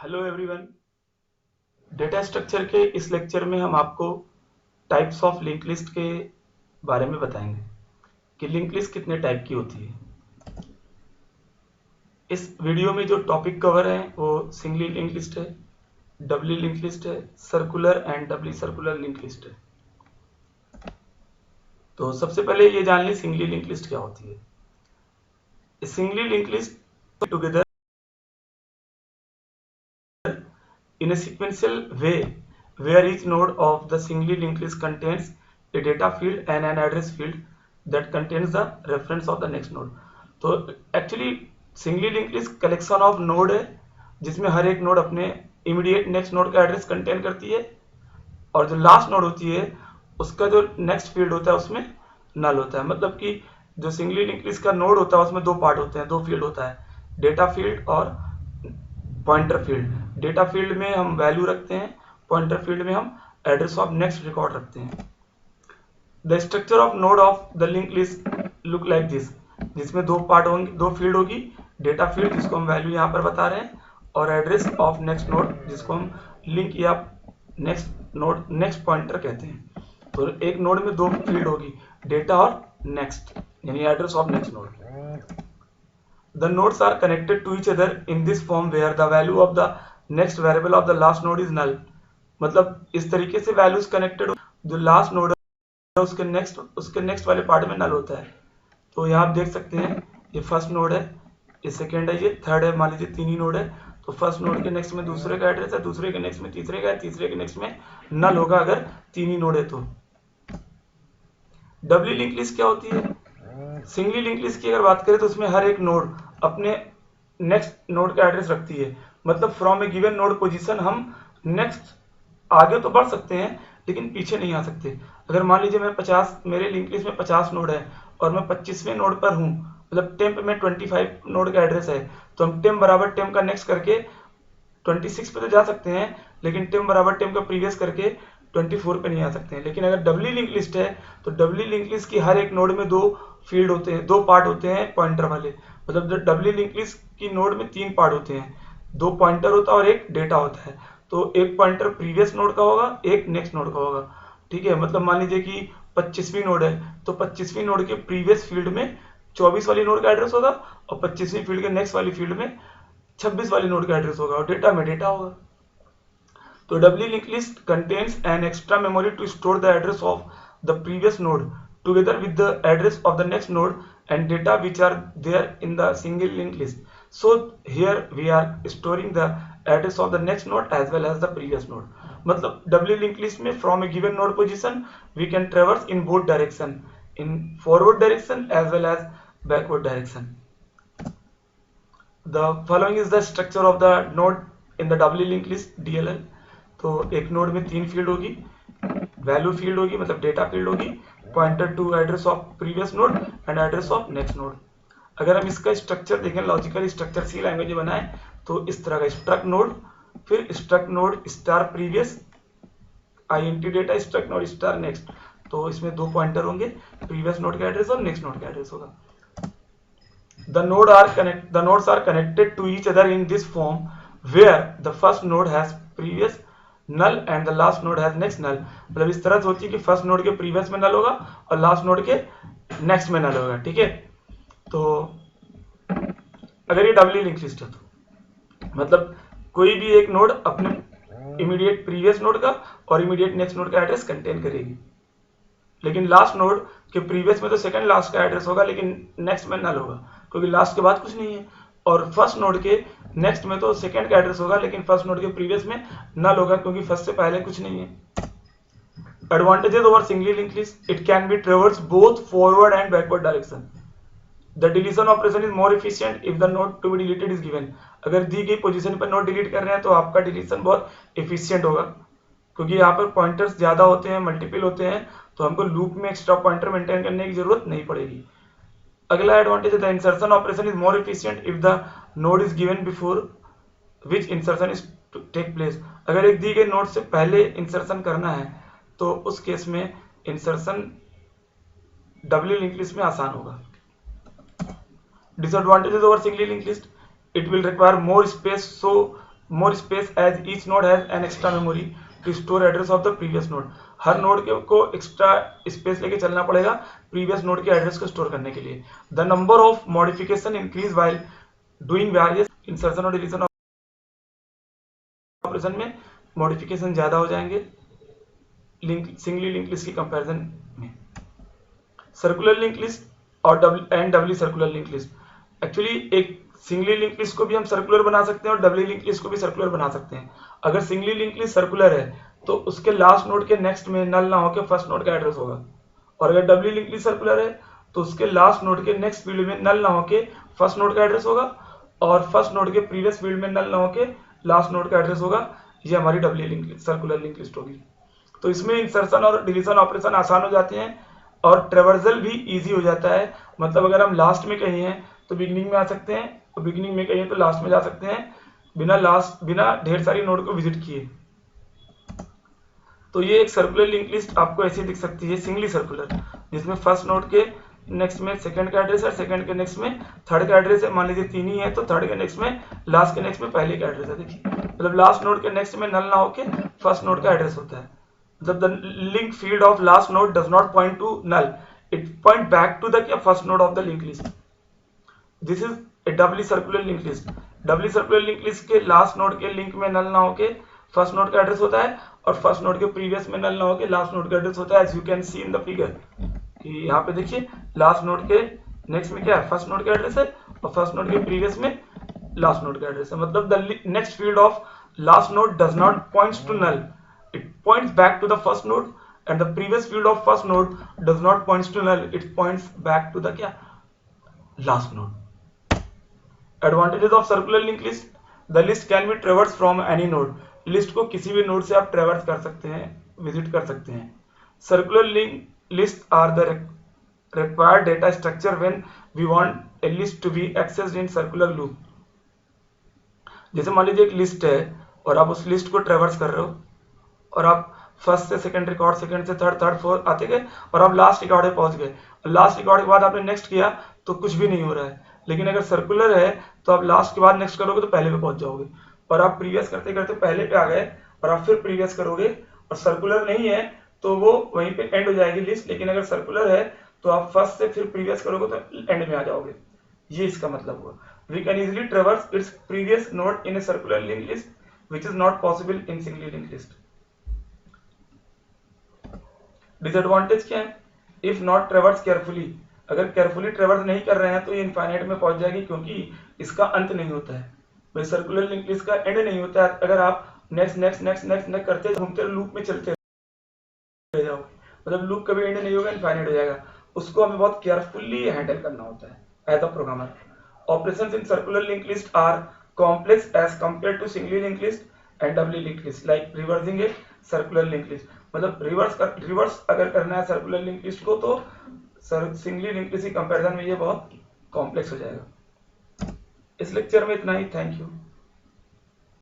Hello everyone. Data structure के इस lecture में हम आपको टाइप्स ऑफ लिंक लिस्ट के बारे में बताएंगे कि लिंक लिस्ट कितने टाइप की होती है। इस वीडियो में जो टॉपिक कवर है वो सिंगली लिंक लिस्ट है, डबली लिंक लिस्ट है, circular and doubly circular link list है। तो सबसे पहले ये जान ली सिंगली लिंक लिस्ट क्या होती है। Singly link list together in a sequential way where each node of the singly linked list contains a data field and an address field that contains the reference of the next node। तो actually singly link list collection of node है जिसमें हर एक node अपने immediate next node का address contain करती है और जो लास्ट नोड होती है उसका जो नेक्स्ट फील्ड होता है उसमें नल होता है। मतलब कि जो सिंगली लिंक लिस्ट का नोड होता है उसमें दो पार्ट होते हैं, दो फील्ड होता है, डेटा फील्ड और पॉइंटर फील्ड। डेटा फील्ड में हम वैल्यू रखते हैं, पॉइंटर फील्ड में हम एड्रेस ऑफ नेक्स्ट रिकॉर्ड रखते हैं। The structure of node of the link list look like this, जिसमें दो पार्ट होंगे, दो फील्ड होगी, डेटा फील्ड जिसको हम वैल्यू यहाँ पर बता रहे हैं और एड्रेस ऑफ नेक्स्ट नोड जिसको हम लिंक या नेक्स्ट नोड नेक्स्ट पॉइंटर कहते हैं। तो एक नोड में दो फील्ड होगी, डेटा और नेक्स्ट, यानी address of next node. The nodes are connected to each other in this form where the value of the next variable of the last node is null। मतलब इस तरीके से values connected हो, जो last node है उसके next वाले part में नल होता है। तो यहाँ आप देख सकते हैं ये फर्स्ट नोड है, ये सेकेंड है, ये थर्ड है। मान लीजिए तीन ही नोड है तो फर्स्ट नोड के नेक्स्ट में दूसरे का एड्रेस है, दूसरे के नेक्स्ट में तीसरे का है, तीसरे के नेक्स्ट में नल होगा अगर तीन ही नोड है तो। डबली लिंक लिस्ट क्या होती है? सिंगली लिंक लिस्ट की अगर बात करें तो उसमें हर एक नोड अपने नेक्स्ट नोड का एड्रेस रखती है। मतलब from A given node position हम नेक्स्ट आगे तो बढ़ सकते हैं लेकिन पीछे नहीं आ सकते। अगर मान लीजिए मैं 50, मेरे लिंक लिस्ट में 50 नोड है और मैं 25वें नोड पर हूँ, मतलब टेम्प में 25 नोड का एड्रेस है, तो हम टेम्प बराबर टेम्प का नेक्स्ट करके 26 पे तो जा सकते हैं लेकिन टेम्प बराबर टेम्प का प्रीवियस करके 24 पे नहीं आ सकते हैं। लेकिन अगर डबली लिंक लिस्ट है तो डबली लिंक लिस्ट की हर एक नोड में दो फील्ड होते हैं, दो पार्ट होते हैं पॉइंटर वाले। मतलब जो डबली लिंक लिस्ट की नोड में तीन पार्ट होते हैं, दो पॉइंटर होता है और एक डेटा होता है। तो एक पॉइंटर प्रीवियस नोड का होगा, एक नेक्स्ट नोड का होगा। ठीक है, मतलब मान लीजिए कि 25वीं नोड है तो 25वीं नोड के प्रीवियस फील्ड में 24 वाली नोड का एड्रेस होगा और 25वीं फील्ड के नेक्स्ट वाली फील्ड में 26 वाली नोड का एड्रेस होगा और डेटा में डेटा होगा। तो doubly linked list contains an extra memory to store the address of the previous node together with the address of the next node and data which are there in the single linked list। So here we are storing the address of the next node as well as the previous node। मतलब doubly linked list में from a given node position we can traverse in both direction, in forward direction as well as backward direction। The following is the structure of the node in the doubly linked list DLL। तो एक node में तीन field होगी, value field होगी मतलब data field होगी, pointer to address of previous node and address of next node. अगर हम इसका स्ट्रक्चर देखें, लॉजिकल स्ट्रक्चर सी लैंग्वेज में बनाए तो इस तरह का स्ट्रक्ट नोड, फिर struct node star previous, INT data, struct node star next. तो इसमें दो पॉइंटर होंगे, प्रीवियस नोड का एड्रेस और नेक्स्ट नोड का एड्रेस होगा। The nodes are connected to each other in this form where the first node has previous null and the last node has next null। मतलब इस तरह से होती है कि फर्स्ट नोड के प्रीवियस में नल होगा और लास्ट नोड के नेक्स्ट में नल होगा। ठीक है, तो अगर ये डबली लिंक लिस्ट है तो मतलब कोई भी एक नोड अपने इमीडिएट प्रीवियस नोड का और इमीडिएट नेक्स्ट नोड का एड्रेस कंटेन करेगी। लेकिन लास्ट नोड के प्रीवियस में तो सेकंड लास्ट का एड्रेस होगा लेकिन नेक्स्ट में नल होगा क्योंकि लास्ट के बाद कुछ नहीं है। और फर्स्ट नोड के नेक्स्ट में तो सेकंड का एड्रेस होगा लेकिन फर्स्ट नोड के प्रीवियस में नल होगा क्योंकि फर्स्ट से पहले कुछ नहीं है। Advantages over singly link list, it can be traverse both forward and backward direction. The deletion operation is more efficient if the node to be deleted is given. अगर दी गई पोजीशन पर नोड डिलीट कर रहे हैं तो आपका deletion बहुत एफिशिएंट होगा क्योंकि यहाँ पर पॉइंटर्स ज्यादा होते हैं, मल्टीपल होते हैं, तो हमको लूप में एक्स्ट्रा पॉइंटर मेंटेन करने की जरूरत नहीं पड़ेगी। अगला एडवांटेज है the insertion operation is more efficient if the node is given before which insertion is take place. अगर एक दी गई नोड से पहले इंसर्शन करना है तो उस केस में इंसर्शन डबली लिंक लिस्ट में आसान होगा। Disadvantages over singly link list, it will require more space, so more space as each node has an extra memory to store address of the previous node. Her node को extra space लेके चलना पड़ेगा previous node के address को store करने के लिए. The number of modification increase while doing various insertion और डिलीशन ऑपरेशन में मॉडिफिकेशन ज्यादा हो जाएंगे सिंगली लिंक लिस्ट की कंपैरिजन में. सर्कुलर लिंक लिस्ट और डबली सर्कुलर लिंक लिस्ट. एक्चुअली एक सिंगली लिंक लिस्ट को भी हम सर्कुलर बना सकते हैं और डबली लिंक लिस्ट को भी सर्कुलर बना सकते हैं. अगर सिंगली लिंक लिस्ट सर्कुलर है तो उसके लास्ट नोड के नेक्स्ट में नल ना होकर फर्स्ट नोड का एड्रेस होगा, और अगर डबली लिंक लिस्ट सर्कुलर है तो उसके लास्ट नोड के नेक्स्ट फील्ड में नल ना होकर फर्स्ट नोड का एड्रेस होगा, और फर्स्ट नोड के प्रीवियस फील्ड में नल ना होकर लास्ट नोड का एड्रेस होगा. ये हमारी डबली लिंक सर्कुलर लिंक लिस्ट होगी. तो इसमें इंसर्शन और डिलीशन ऑपरेशन आसान हो जाते हैं और ट्रेवर्सल भी इजी हो जाता है. मतलब अगर हम लास्ट में कहीं हैं तो बिगिनिंग में आ सकते हैं, और बिगिनिंग में कहीं तो लास्ट में जा सकते हैं बिना ढेर सारी नोड को विजिट किए. तो ये एक सर्कुलर लिंक लिस्ट आपको ऐसी दिख सकती है सिंगली सर्कुलर, जिसमें फर्स्ट नोड के नेक्स्ट में सेकंड का एड्रेस है, सेकंड के नेक्स्ट में थर्ड का एड्रेस है. मान लीजिए 3 ही है तो थर्ड के नेक्स्ट में लास्ट के नेक्स्ट में पहले का एड्रेस है. देखिए मतलब लास्ट नोड के नेक्स्ट में नल ना होके फर्स्ट नोड का एड्रेस होता है. मतलब the link field of last node does not point to null, it point back to the first node of the link list. This is a doubly circular link list. Doubly circular link list के last node के link में null ना होके first node का address होता है, और first node के प्रीवियस में नल ना होके लास्ट नोड का एड्रेस होता है. As you can see in the figure कि यहाँ पे देखिए लास्ट नोड के नेक्स्ट में क्या है, फर्स्ट नोड का एड्रेस है, और फर्स्ट नोड के प्रीवियस में लास्ट नोड का एड्रेस है. मतलब the next field of last node does not points to null, it points back to the first node, and the previous field of first node does not points to null, it points back to the क्या last node. Advantages of circular link list. The list can be traversed from any node. List को किसी भी node से आप ट्रेवर्स कर सकते हैं, visit कर सकते हैं. Circular link list are the required data structure when we want a list to be accessed in circular loop. जैसे मान लीजिए एक लिस्ट है और आप उस लिस्ट को ट्रेवर्स कर रहे हो, और आप फर्स्ट से सेकंड रिकॉर्ड, सेकंड से थर्ड, थर्ड फोर्थ आते गए, और आप लास्ट रिकॉर्ड पे पहुंच गए. लास्ट रिकॉर्ड के बाद आपने नेक्स्ट किया तो कुछ भी नहीं हो रहा है. लेकिन अगर सर्कुलर है तो आप लास्ट के बाद नेक्स्ट करोगे तो पहले पे पहुंच जाओगे, और आप प्रीवियस करते करते पहले पे आ गए और आप फिर प्रीवियस करोगे. और सर्कुलर नहीं है तो वो वहीं पे एंड हो जाएगी लिस्ट, लेकिन अगर सर्कुलर है तो आप फर्स्ट से फिर प्रीवियस करोगे तो एंड में आ जाओगे. ये इसका मतलब हुआ. We can easily traverse its previous node in a circular link list which is not possible in singly link list. Disadvantage क्या है? If not traverse carefully. अगर केयरफुली ट्रेवर्स नहीं कर रहे हैं तो ये इनफाइनाइट में पहुंच जाएगी, क्योंकि इसका अंत नहीं होता है. भाई सर्कुलर लिंक लिस्ट का एंड नहीं होता है. अगर आप next next next next next करते घूमते लूप में चलते रह जाओगे, मतलब लूप कभी एंड नहीं होगा, इनफाइनाइट हो जाएगा. उसको हमें बहुत केयरफुली हैंडल करना होता है as a programmer. Operations in circular link list are complex as compare to singly link list and doubly link list, like reversing a circular link list. मतलब रिवर्स अगर करना है सर्कुलर लिंक लिस्ट को तो singly link list की comparison में ये बहुत कॉम्प्लेक्स हो जाएगा. इस लेक्चर में इतना ही. Thank you.